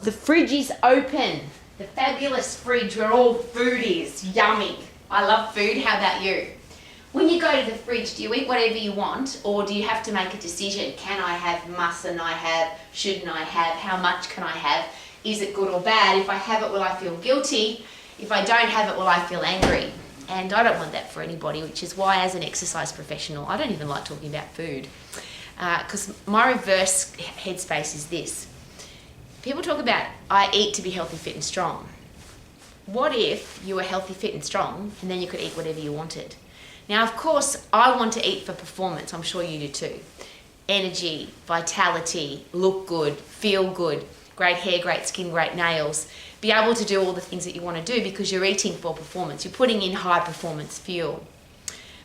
The fridge is open. The fabulous fridge where all food is. Yummy. I love food. How about you? When you go to the fridge, do you eat whatever you want, or do you have to make a decision? Can I have, mustn't I have, shouldn't I have, how much can I have? Is it good or bad? If I have it, will I feel guilty? If I don't have it, will I feel angry? And I don't want that for anybody, which is why as an exercise professional, I don't even like talking about food. Because my reverse headspace is this. People talk about, I eat to be healthy, fit and strong. What if you were healthy, fit and strong, and then you could eat whatever you wanted? Now, of course, I want to eat for performance. I'm sure you do too. Energy, vitality, look good, feel good, great hair, great skin, great nails. Be able to do all the things that you want to do because you're eating for performance. You're putting in high performance fuel.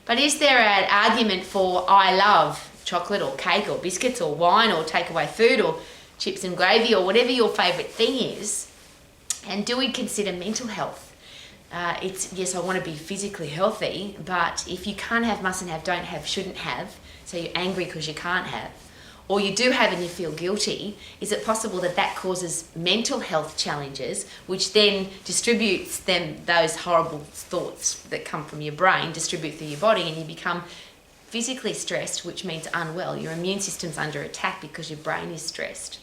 But is there an argument for I love chocolate or cake or biscuits or wine or takeaway food or chips and gravy or whatever your favourite thing is? And do we consider mental health? It's, yes, I want to be physically healthy, but if you can't have, mustn't have, don't have, shouldn't have, so you're angry because you can't have, or you do have and you feel guilty, is it possible that that causes mental health challenges, which then distributes those horrible thoughts that come from your brain, distribute through your body, and you become physically stressed, which means unwell. Your immune system's under attack because your brain is stressed.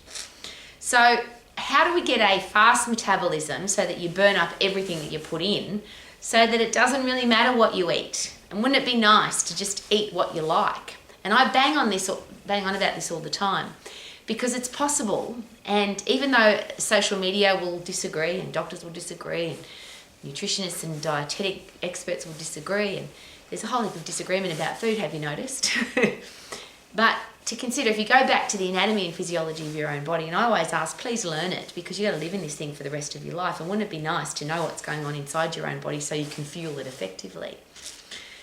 So how do we get a fast metabolism so that you burn up everything that you put in so that it doesn't really matter what you eat? And wouldn't it be nice to just eat what you like? And I bang on about this all the time because it's possible. And even though social media will disagree and doctors will disagree and nutritionists and dietetic experts will disagree, and there's a whole heap of disagreement about food, have you noticed? But to consider, if you go back to the anatomy and physiology of your own body, and I always ask, please learn it, because you've got to live in this thing for the rest of your life, and wouldn't it be nice to know what's going on inside your own body so you can fuel it effectively?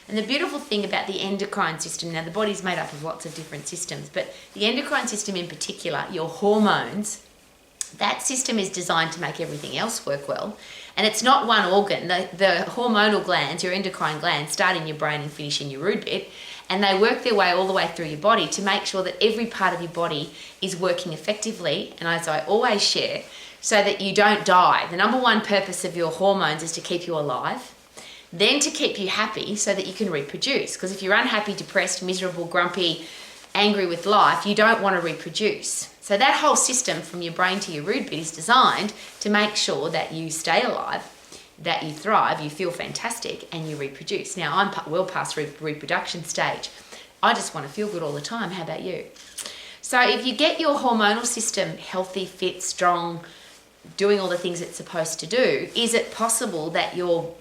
And the beautiful thing about the endocrine system, now the body's made up of lots of different systems, but the endocrine system in particular, your hormones, that system is designed to make everything else work well. And it's not one organ. The hormonal glands, your endocrine glands, start in your brain and finish in your root bit, and they work their way all the way through your body to make sure that every part of your body is working effectively, and as I always share, so that you don't die. The number one purpose of your hormones is to keep you alive, then to keep you happy so that you can reproduce. Because if you're unhappy, depressed, miserable, grumpy, angry with life, you don't want to reproduce. So that whole system from your brain to your root bit is designed to make sure that you stay alive, that you thrive, you feel fantastic, and you reproduce. Now, I'm well past reproduction stage. I just want to feel good all the time. How about you? So if you get your hormonal system healthy, fit, strong, doing all the things it's supposed to do, is it possible that your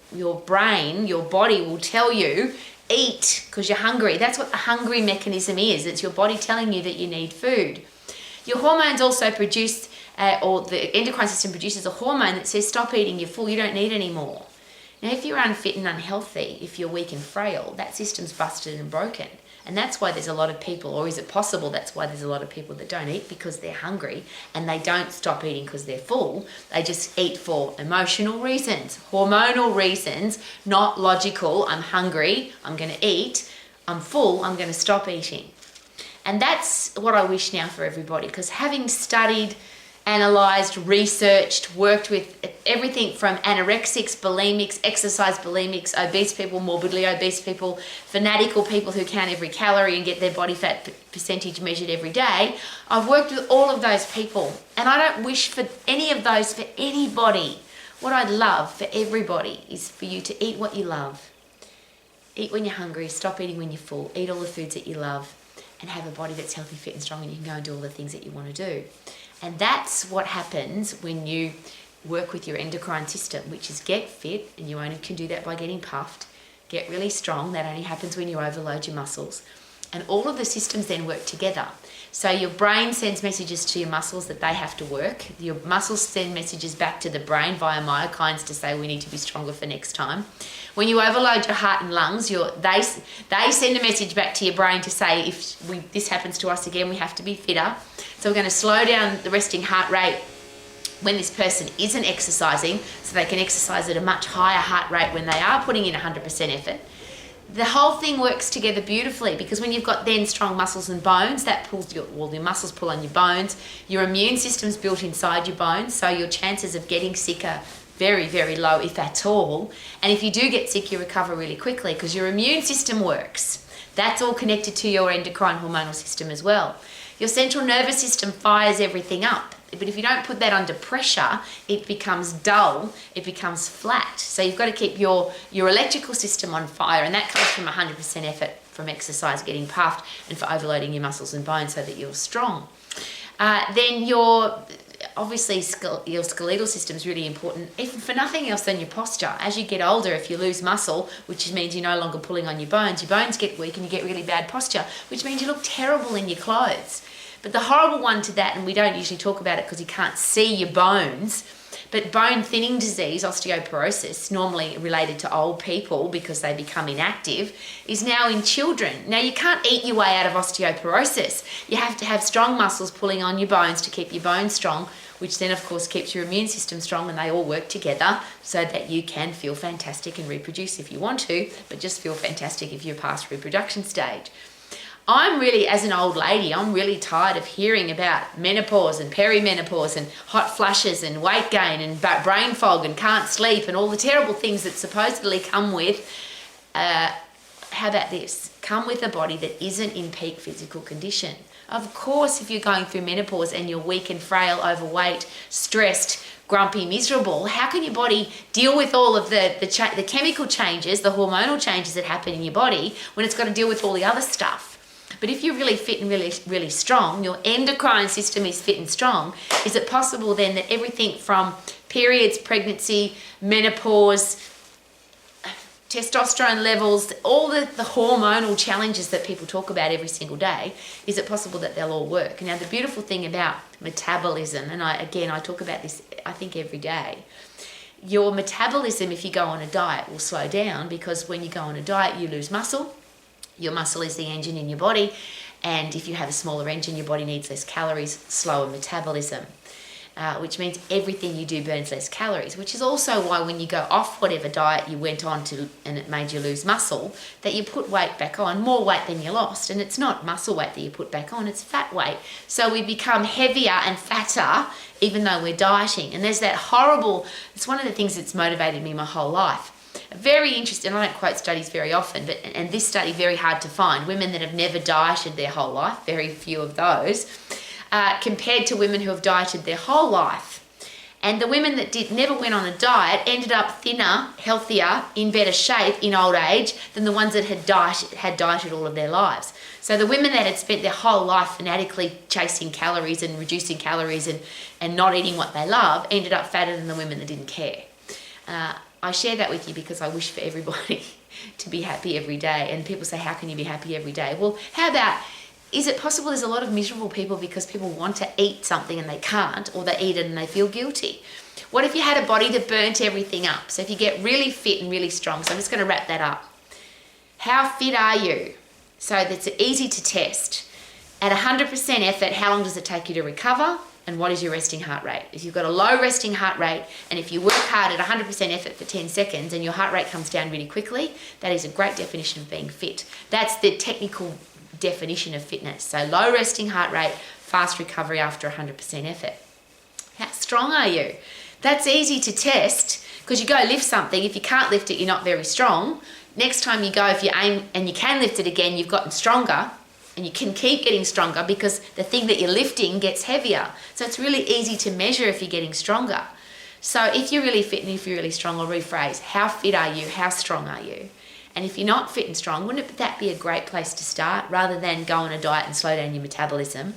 brain, your body will tell you, eat, because you're hungry? That's what the hungry mechanism is. It's your body telling you that you need food. Your hormones also produce, or the endocrine system produces a hormone that says, stop eating, you're full, you don't need any more. Now, if you're unfit and unhealthy, if you're weak and frail, that system's busted and broken. And that's why there's a lot of people, or is it possible that's why there's a lot of people that don't eat because they're hungry and they don't stop eating because they're full. They just eat for emotional reasons, hormonal reasons, not logical. I'm hungry, I'm going to eat. I'm full, I'm going to stop eating. And that's what I wish now for everybody, because having studied, analysed, researched, worked with everything from anorexics, bulimics, exercise bulimics, obese people, morbidly obese people, fanatical people who count every calorie and get their body fat percentage measured every day. I've worked with all of those people, and I don't wish for any of those for anybody. What I'd love for everybody is for you to eat what you love. Eat when you're hungry, stop eating when you're full, eat all the foods that you love, and have a body that's healthy, fit and strong, and you can go and do all the things that you want to do. And that's what happens when you work with your endocrine system, which is get fit, and you only can do that by getting puffed, get really strong, that only happens when you overload your muscles. And all of the systems then work together. So your brain sends messages to your muscles that they have to work. Your muscles send messages back to the brain via myokines to say we need to be stronger for next time. When you overload your heart and lungs, they send a message back to your brain to say if this happens to us again, we have to be fitter. So we're going to slow down the resting heart rate when this person isn't exercising so they can exercise at a much higher heart rate when they are putting in 100% effort. the whole thing works together beautifully, because when you've got then strong muscles and bones, that pulls your muscles pull on your bones. Your immune system's built inside your bones, so your chances of getting sick are very, very low, if at all. And if you do get sick, you recover really quickly because your immune system works. That's all connected to your endocrine hormonal system as well. Your central nervous system fires everything up. But if you don't put that under pressure, it becomes dull, it becomes flat. So you've got to keep your electrical system on fire, and that comes from 100% effort from exercise, getting puffed, and for overloading your muscles and bones so that you're strong. Then your skeletal system is really important, if for nothing else than your posture. As you get older, if you lose muscle, which means you're no longer pulling on your bones get weak and you get really bad posture, which means you look terrible in your clothes. But the horrible one to that, and we don't usually talk about it because you can't see your bones, but bone thinning disease, osteoporosis, normally related to old people because they become inactive, is now in children. Now, you can't eat your way out of osteoporosis. You have to have strong muscles pulling on your bones to keep your bones strong, which then, of course, keeps your immune system strong, and they all work together so that you can feel fantastic and reproduce if you want to, but just feel fantastic if you're past reproduction stage. I'm really, as an old lady, I'm really tired of hearing about menopause and perimenopause and hot flushes and weight gain and brain fog and can't sleep and all the terrible things that supposedly come with, how about this? Come with a body that isn't in peak physical condition. Of course, if you're going through menopause and you're weak and frail, overweight, stressed, grumpy, miserable, how can your body deal with all of the chemical changes, the hormonal changes that happen in your body when it's got to deal with all the other stuff? But if you're really fit and really, really strong, your endocrine system is fit and strong, is it possible then that everything from periods, pregnancy, menopause, testosterone levels, all the hormonal challenges that people talk about every single day, is it possible that they'll all work? Now, the beautiful thing about metabolism, and I talk about this, I think, every day, your metabolism, if you go on a diet, will slow down, because when you go on a diet, you lose muscle. Your muscle is the engine in your body, and if you have a smaller engine, your body needs less calories, slower metabolism, which means everything you do burns less calories, which is also why when you go off whatever diet you went on to and it made you lose muscle, that you put weight back on, more weight than you lost, and it's not muscle weight that you put back on, it's fat weight. So we become heavier and fatter even though we're dieting, and there's that horrible, it's one of the things that's motivated me my whole life. Very interesting, I don't quote studies very often, and this study very hard to find. Women that have never dieted their whole life, very few of those, compared to women who have dieted their whole life. And the women that never went on a diet ended up thinner, healthier, in better shape in old age than the ones that had dieted all of their lives. So the women that had spent their whole life fanatically chasing calories and reducing calories and not eating what they love ended up fatter than the women that didn't care. I share that with you because I wish for everybody to be happy every day. And people say, how can you be happy every day? Well, how about, is it possible there's a lot of miserable people because people want to eat something and they can't, or they eat it and they feel guilty? What if you had a body that burnt everything up? So if you get really fit and really strong, so I'm just going to wrap that up. How fit are you? So that's easy to test. At 100% effort, how long does it take you to recover? And what is your resting heart rate? If you've got a low resting heart rate, and if you work hard at 100% effort for 10 seconds and your heart rate comes down really quickly, that is a great definition of being fit. That's the technical definition of fitness. So low resting heart rate, fast recovery after 100% effort. How strong are you? That's easy to test, because you go lift something. If you can't lift it, you're not very strong. Next time you go, if you aim and you can lift it again, you've gotten stronger. And you can keep getting stronger because the thing that you're lifting gets heavier. So it's really easy to measure if you're getting stronger. So if you're really fit and if you're really strong, or rephrase, how fit are you? How strong are you? And if you're not fit and strong, wouldn't that be a great place to start, rather than go on a diet and slow down your metabolism?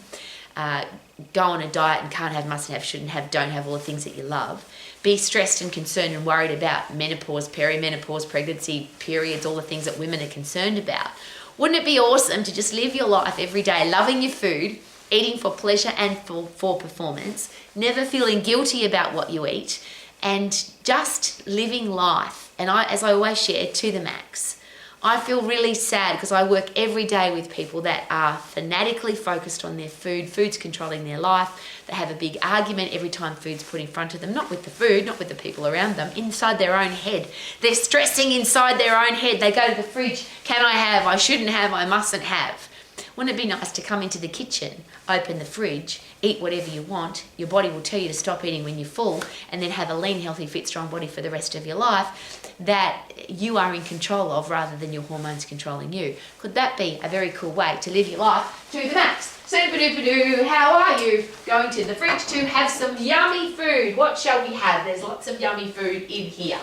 Go on a diet and can't have, mustn't have, shouldn't have, don't have all the things that you love. Be stressed and concerned and worried about menopause, perimenopause, pregnancy, periods, all the things that women are concerned about. Wouldn't it be awesome to just live your life every day loving your food, eating for pleasure and for performance, never feeling guilty about what you eat, and just living life, and as I always share, to the max. I feel really sad because I work every day with people that are fanatically focused on their food. Food's controlling their life. They have a big argument every time food's put in front of them, not with the food, not with the people around them, inside their own head. They're stressing inside their own head. They go to the fridge, can I have, I shouldn't have, I mustn't have. Wouldn't it be nice to come into the kitchen, open the fridge, eat whatever you want, your body will tell you to stop eating when you're full, and then have a lean, healthy, fit, strong body for the rest of your life that you are in control of rather than your hormones controlling you? Could that be a very cool way to live your life to the max? Super-duper-doo, how are you? Going to the fridge to have some yummy food. What shall we have? There's lots of yummy food in here.